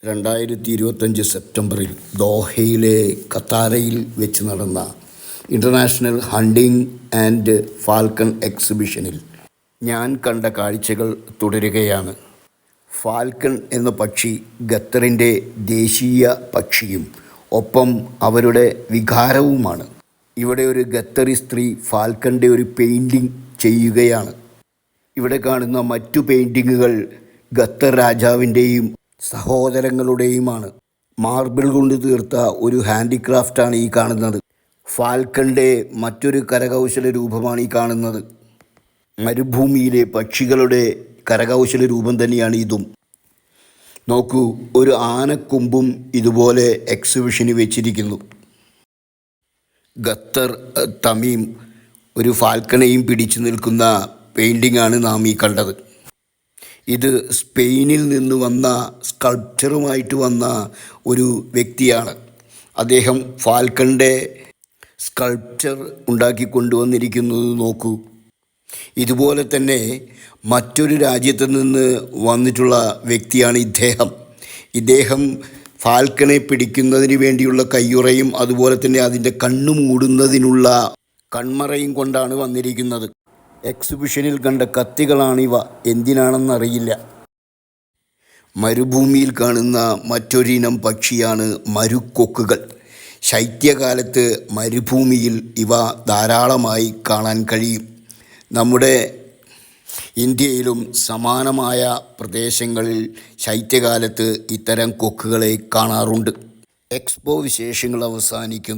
2025 സെപ്റ്റംബറിൽ ദോഹയിലെ ഖത്താരയിൽ വെച്ച് നടന്ന ഇൻ്റർനാഷണൽ ഹണ്ടിങ് ആൻഡ് ഫാൽക്കൺ എക്സിബിഷനിൽ ഞാൻ കണ്ട കാഴ്ചകൾ തുടരുകയാണ്. ഫാൽക്കൺ എന്ന പക്ഷി ഖത്തറിൻ്റെ ദേശീയ പക്ഷിയും ഒപ്പം അവരുടെ വികാരവുമാണ്. ഇവിടെ ഒരു ഖത്തറി സ്ത്രീ ഫാൽക്കണിൻ്റെ ഒരു പെയിൻറ്റിങ് ചെയ്യുകയാണ്. ഇവിടെ കാണുന്ന മറ്റു പെയിൻറ്റിങ്ങുകൾ ഖത്തർ രാജാവിൻ്റെയും സഹോദരങ്ങളുടെയുമാണ്. മാർബിൾ കൊണ്ട് തീർത്ത ഒരു ഹാൻഡിക്രാഫ്റ്റാണ് ഈ കാണുന്നത്. ഫാൽക്കണിൻ്റെ മറ്റൊരു കരകൗശല രൂപമാണ് ഈ കാണുന്നത്. മരുഭൂമിയിലെ പക്ഷികളുടെ കരകൗശല രൂപം തന്നെയാണ് ഇതും. നോക്കൂ, ഒരു ആനക്കൊമ്പും ഇതുപോലെ എക്സിബിഷന് വെച്ചിരിക്കുന്നു. ഖത്തർ തമീം ഒരു ഫാൽക്കണെയും പിടിച്ചു നിൽക്കുന്ന പെയിൻറ്റിങ്ങാണ് നാം ഈ കണ്ടത്. ഇത് സ്പെയിനിൽ നിന്ന് വന്ന സ്കൾപ്ചറുമായിട്ട് വന്ന ഒരു വ്യക്തിയാണ്. അദ്ദേഹം ഫാൽക്കണിൻ്റെ സ്കൾപ്ചർ ഉണ്ടാക്കി കൊണ്ടുവന്നിരിക്കുന്നത് നോക്കൂ. ഇതുപോലെ തന്നെ മറ്റൊരു രാജ്യത്ത് നിന്ന് വന്നിട്ടുള്ള വ്യക്തിയാണ് ഇദ്ദേഹം ഫാൽക്കണെ പിടിക്കുന്നതിന് വേണ്ടിയുള്ള കയ്യുറയും അതുപോലെ തന്നെ അതിൻ്റെ കണ്ണു മൂടുന്നതിനുള്ള കൺമറയും കൊണ്ടാണ് വന്നിരിക്കുന്നത്. എക്സിബിഷനിൽ കണ്ട കത്തികളാണിവ, എന്തിനാണെന്നറിയില്ല. മരുഭൂമിയിൽ കാണുന്ന മറ്റൊരിനം പക്ഷിയാണ് മരുക്കൊക്കുകൾ. ശൈത്യകാലത്ത് മരുഭൂമിയിൽ ഇവ ധാരാളമായി കാണാൻ കഴിയും. നമ്മുടെ ഇന്ത്യയിലും സമാനമായ പ്രദേശങ്ങളിൽ ശൈത്യകാലത്ത് ഇത്തരം കൊക്കുകളെ കാണാറുണ്ട്. എക്സ്പോ വിശേഷങ്ങൾ അവസാനിക്കുന്നു.